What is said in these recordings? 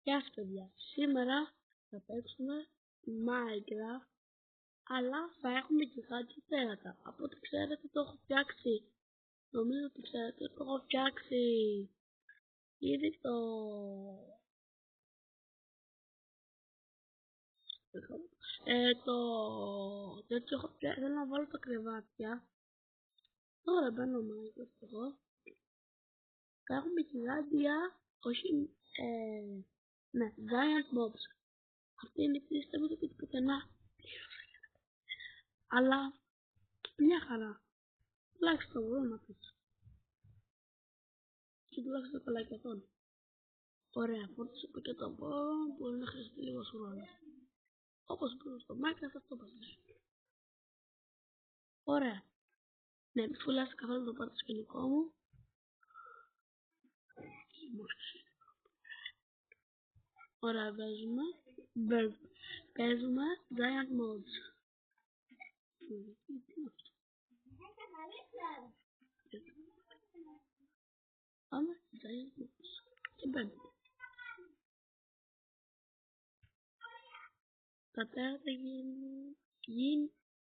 Γεια σας παιδιά, σήμερα θα παίξουμε Minecraft, αλλά θα έχουμε και κάτι τέρατα. Από ό,τι ξέρετε το έχω φτιάξει. Νομίζω ότι ξέρετε το έχω φτιάξει ήδη το τέτοιο έχω φτιάξει. Θέλω να βάλω τα κρεβάτια. Τώρα μπαίνω Minecraft εγώ. Θα έχουμε γιγάντια, όχι, ναι, giant mobs. Αυτή είναι η πίστα, μην το πείτε πουθενά. Αλλά μια χαρά. Τουλάχιστον εγώ να πεις. Και τουλάχιστον καλά και αυτόν. Ωραία, φόρτισε το πακέτο από μπορεί να χρειαστεί λίγο χρόνο. Όπως μπορώ στο Minecraft αυτό πας. Ωραία. Ναι, μη φουλάσαι καθόλου το πάρτι σκηνικό μου. Ωραία, παίζουμε Giant Mods. Πάμε Giant Mods. Και μπαίνουμε. Τα τέρατα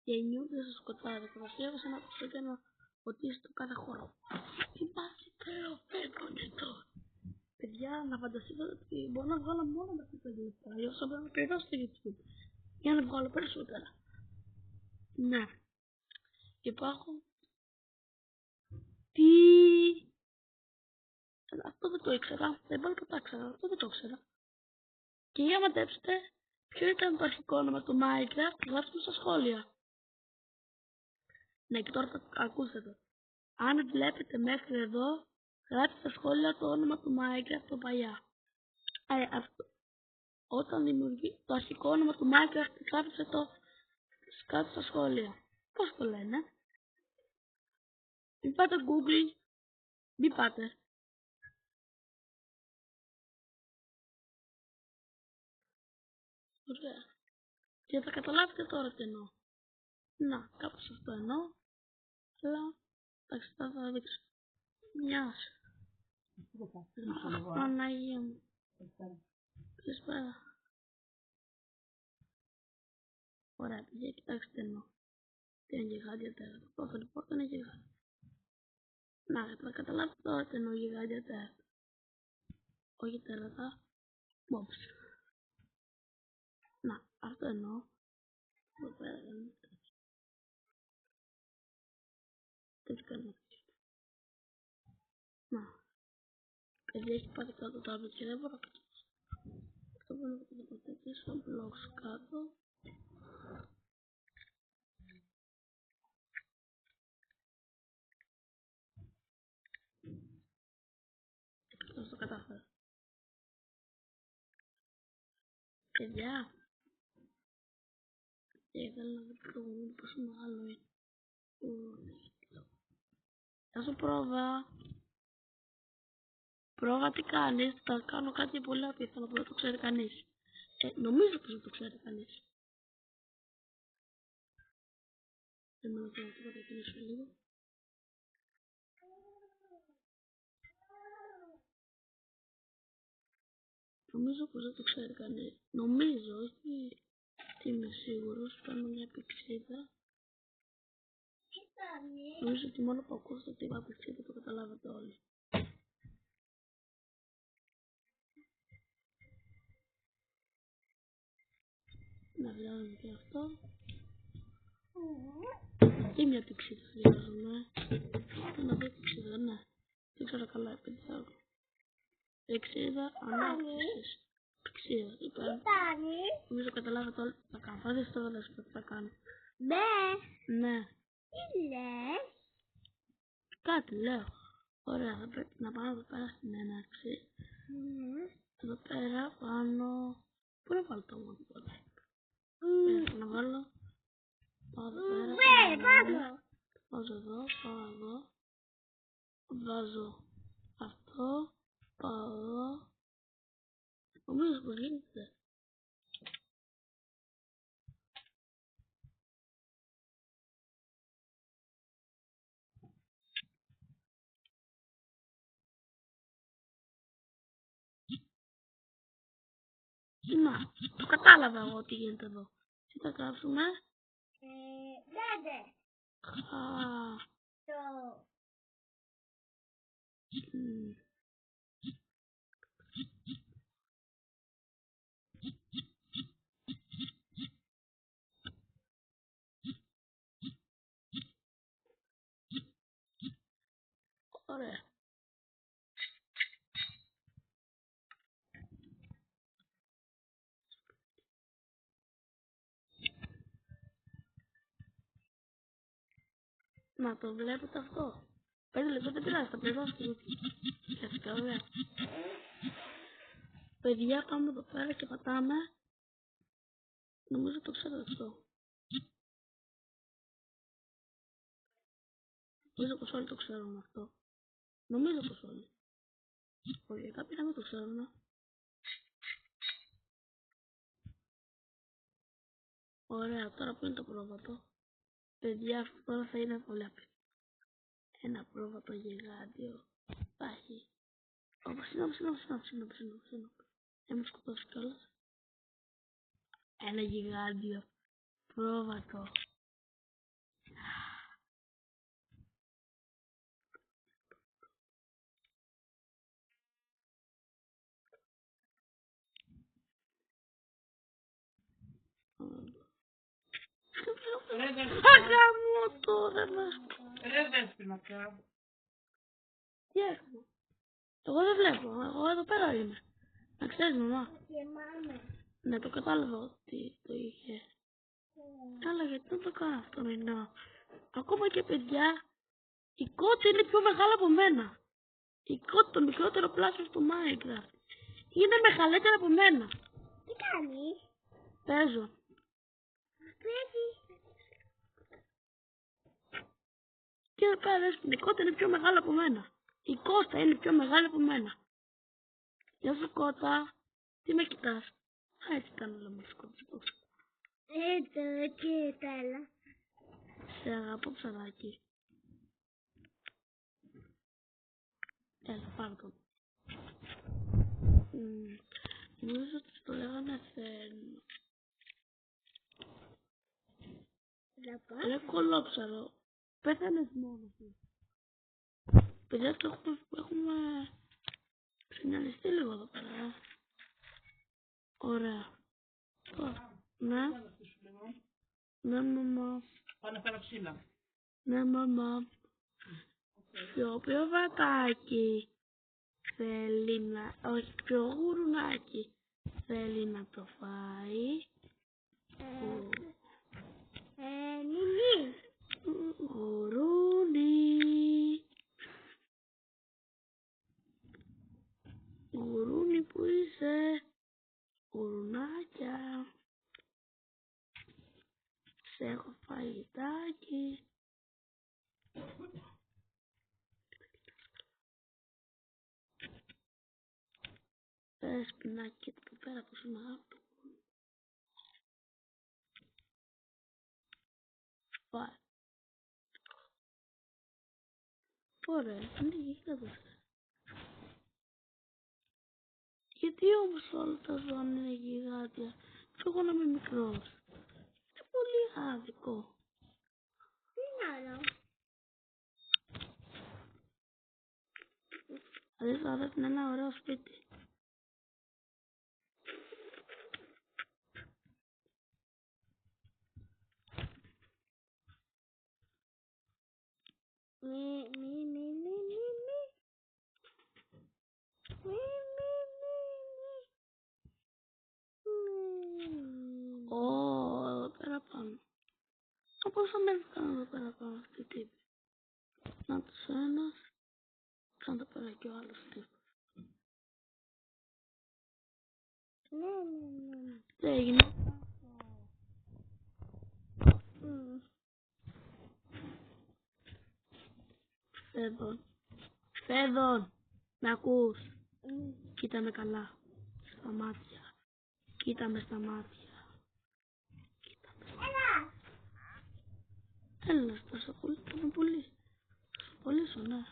γεννιούνται στο σκοτάδι. Κατασκεύασε ένα κουστό και να φωτίσει το κάθε χώρο. Υπάρχει υπέροχο εδώ. Παιδιά, να φανταστείτε ότι μπορώ να βγάλω μόνο με αυτά τα λεπτά. Αλλιώς θα πρέπει να πληρώσω στο YouTube για να βγάλω περισσότερα. Ναι. Υπάρχουν. Τι. Αυτό δεν το ήξερα. Τα υπόλοιπα τα ήξερα. Αυτό δεν το ήξερα. Και για να μαντέψετε ποιο ήταν το αρχικό όνομα του Minecraft, γράψτε στα σχόλια. Ναι, και τώρα θα ακούσετε. Αν βλέπετε μέχρι εδώ, γράψτε στα σχόλια το όνομα του Minecraft το παλιά. Αυτό. Όταν δημιουργεί το αρχικό όνομα του Minecraft, γράψτε το κάτω στα σχόλια. Πώς το λένε? Μην πάτε Google, μην πάτε. Ωραία. Και θα καταλάβετε τώρα τι εννοώ. Να, κάπως αυτό εννοώ. Αλλά, εντάξει, θα δείξω. Μιας. Παναγία μου. Καλησπέρα. Ωραία, παιδιά, κοιτάξτε εννοώ. Τι είναι γιγάντια τέρατα. Το πόρτα είναι γιγάντια. Να, θα καταλάβετε τώρα τι εννοώ γιγάντια τέρατα. Όχι τέρατα. Mobs. Να, αυτό εννοώ. Εδώ πέρα είναι. Τι κάνω. Να. Παιδιά, έχει πάρει κάτω το tablet και δεν μπορώ να πατήσω. Αυτό μπορώ να το τοποθετήσω blocks κάτω. Θα το καταφέρω. Παιδιά, ήθελα να δείτε το γονίδι πόσο μεγάλο είναι. Θα σου πρόβα. Πρόβα τι κάνεις, θα κάνω κάτι πολύ απίθανο που δεν το ξέρει κανείς. Νομίζω πως δεν το ξέρει κανείς. Εμένα θα το κατακινήσω λίγο. Νομίζω πως δεν το ξέρει κανείς. Νομίζω, όχι είμαι σίγουρος, κάνω μια πηξίδα. Νομίζω ότι μόνο που ακούσατε ότι είπα πηξίδα το καταλάβατε όλοι. Να βγάλουμε και αυτό. Τι μια πηξίδα χρειάζομαι. Να δω πηξίδα, ναι. Δεν ξέρω καλά επειδή θα έχω. Πηξίδα, ανάπτυξης. Πηξίδα, είπα. Νομίζω καταλάβατε όλοι τι θα κάνω. Θα δεις τώρα τι θα κάνω. Ναι. Τι λες? Κάτι λέω. Ωραία, θα πρέπει να πάω εδώ πέρα στην έναρξη. Εδώ πέρα πάνω. Πού να βάλω το μόνο τώρα? Να βάλω. Πάω εδώ πέρα. Βάζω εδώ, πάω εδώ. Βάζω αυτό. Πάω εδώ. Νομίζω πως γίνεται. Να, το κατάλαβα εγώ τι γίνεται εδώ. Τι θα γράψουμε? Δέντε. Ωραία. Να το βλέπετε αυτό. 5 λεπτά δεν πειράζει, θα πληρώσω. Φυσικά, ωραία. Παιδιά, πάμε εδώ πέρα και πατάμε. Νομίζω το ξέρω αυτό. Νομίζω πως όλοι το ξέρουν αυτό. Νομίζω πως όλοι. Όχι, κάποιοι να μην το ξέρουν. Ωραία, τώρα που είναι το πρόβατο. Παιδιά, αυτό τώρα θα είναι πολύ απλό. Ένα πρόβατο γιγάντιο. Θα έχει. Συγγνώμη. Έμουν σκοτώσει κιόλας. Ένα γιγάντιο πρόβατο. Αγαμώ τώρα να. Ρε Δέσποινα πια. Τι έχουμε? Εγώ δεν βλέπω, εγώ εδώ πέρα είμαι. Να ξέρεις μαμά. Ναι, το κατάλαβα ότι το είχε. Αλλά γιατί να το κάνω αυτό μηνό? Ακόμα και παιδιά, η κότα είναι πιο μεγάλη από μένα. Η κότα, το μικρότερο πλάσιο στο Minecraft, είναι μεγαλύτερη από μένα. Τι κάνεις? Παίζω. Και εδώ πέρα η κότα είναι πιο μεγάλη από μένα. Η κότα είναι πιο μεγάλη από μένα. Γεια σου κότα. Τι με κοιτάς? Α, έτσι κάνω όλα με τις κότες. Εδώ και τέλα. Σε αγαπώ ψαράκι. Έλα, πάρε το. Νομίζω ότι το λέγανε Θέρνο. Ρε κολόψαρο. Πέθανες μόνος σου. Παιδιά, το έχουμε ξενιαλιστεί λίγο εδώ πέρα. Ωραία. Τώρα, ναι. Ναι, μαμά. Πάνε φέρω ξύλα. Ναι, μαμά. Ποιο βατάκι θέλει να... Όχι, ποιο γουρουνάκι θέλει να το φάει? Νινί. Γουρούνι. Γουρούνι που είσαι? Γουρουνάκια. Σε έχω φαγητάκι. Σπινάκι εδώ πέρα που σου μαγάπτω. Πάρε. Ωραία, είναι γίγαντας. Γιατί όμως όλα τα ζώα είναι γιγάντια και εγώ να είμαι μικρός? Είναι πολύ άδικο. Τι είναι άλλο? Δηλαδή θα δει ένα ωραίο σπίτι. Εδώ πέρα πάνω. Πώς θα με κάνω εδώ πέρα πάνω στη τύπη? Να τους ένας. Κάνω εδώ πέρα και ο άλλος τύπος. Τι έγινε? Φέδων, με ακούς? Κοίτα με καλά. Στα μάτια. Κοίτα με στα μάτια. Έλα, θα σε πουλήσω πολύ. Θα σε πουλήσω, ναι.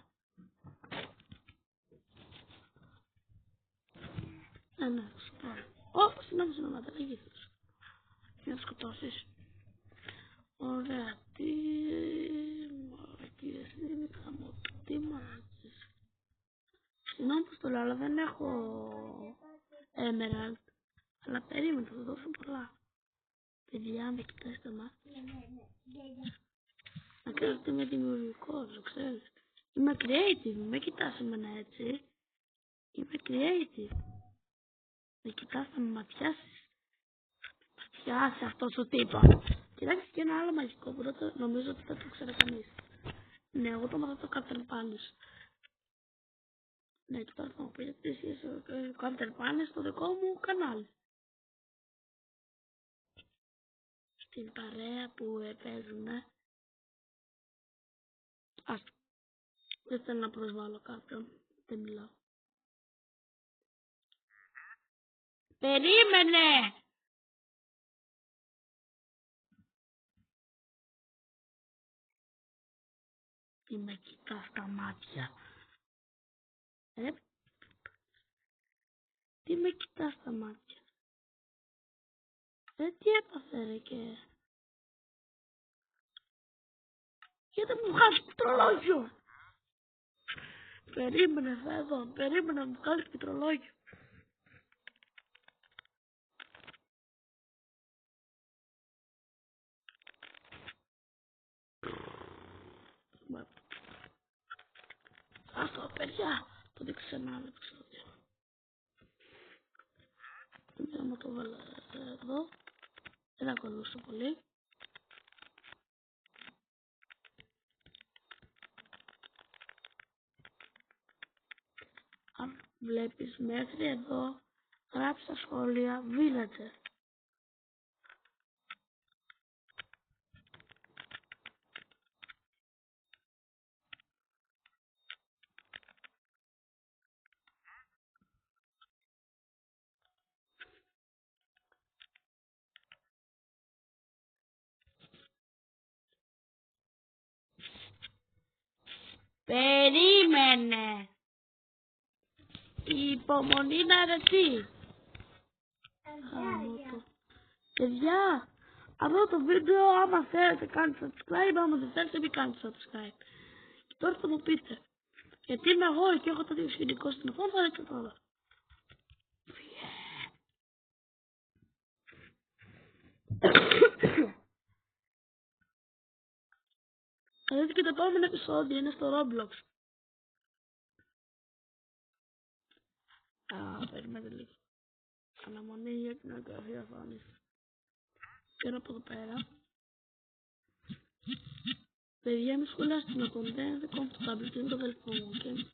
Ναι, θα σου πάρω. συγγνώμη, δεν γήθος. Για να σκοτώσεις. Ωραία, τι μαλακίες είναι χαμό, τι μαλακίες. Συγγνώμη που το λέω, αλλά δεν έχω Emerald. Αλλά περίμενα, θα δώσω πολλά. Παιδιά, με κοιτάς τα μάτια. Να ξέρω ότι είμαι δημιουργικός, το ξέρεις. Είμαι creative, με κοιτάς εμένα έτσι. Είμαι creative. Με κοιτάς, θα με ματιάσεις. Ματιάσει αυτός ο τύπος. Κοιτάξτε και ένα άλλο μαγικό που νομίζω ότι δεν το ξέρει κανείς. Ναι, εγώ το μάθα το Captain Palace. Ναι, και τώρα θα μου πει γιατί εσύ Captain Palace στο δικό μου κανάλι. Στην παρέα που παίζουνε. Ας, δεν θέλω να προσβάλλω κάποιον. Δεν μιλάω. Περίμενε! Τι με κοιτάς στα μάτια. Τι με κοιτάς στα μάτια. Τι έπαθε ρε και... Γιατί μου βγάζεις πληκτρολόγιο. Περίμενε θα εδώ. Περίμενε να μου βγάλεις πληκτρολόγιο. Αυτό παιδιά. Το δείξω σε ένα άλλο επεισόδιο. Δεν ξέρω να το βάλω εδώ. Δεν ακολουθήσω πολύ. Αν βλέπεις μέχρι εδώ, γράψε στα σχόλια Villager. Περίμενε! Η υπομονή είναι αρετή. Παιδιά, αυτό το βίντεο άμα θέλετε κάντε subscribe, άμα δεν θέλετε μην κάνετε subscribe. Και τώρα θα μου πείτε, γιατί είμαι εγώ και έχω το διευθυντικό στην οθόνη, θα δείτε τώρα. Θα δείτε και το επόμενο επεισόδιο, είναι στο Roblox. Περιμένετε λίγο. Αναμονή για την εγγραφή οθόνης. Πέρα από εδώ πέρα. Παιδιά, μη σχολιάσετε την οθόνη, δεν είναι δικό μου το tablet, είναι το αδελφό μου, okay?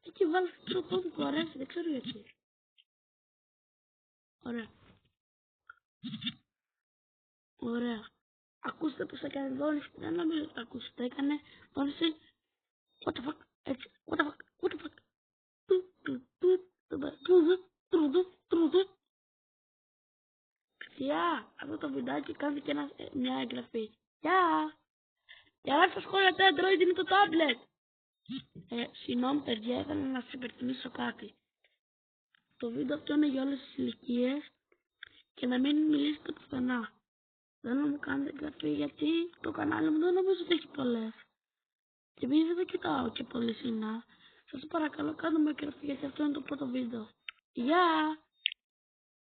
Εκεί βάλω την οθόνη που αρέσει, δεν ξέρω γιατί. Ωραία. Ωραία. Ακούστε πως έκανε δόνηση, δεν νομίζω ότι το ακούσετε, έκανε δόνηση. What the fuck, έτσι, what the fuck, what the fuck. Παιδιά, αυτό το βιντεάκι κάνει και μια εγγραφή. Γεια! Γεια στα σχόλια, το Android είναι το tablet. Συγγνώμη παιδιά, ήθελα να σας υπενθυμίσω κάτι. Το βίντεο αυτό είναι για όλες τις ηλικίες και να μην μιλήσετε πουθενά. Δεν μου κάνετε εγγραφή γιατί το κανάλι μου δεν νομίζω ότι έχει πολλές. Και επειδή δεν το κοιτάω και πολύ συχνά, σας παρακαλώ κάντε μου εγγραφή γιατί αυτό είναι το πρώτο βίντεο. Γεια!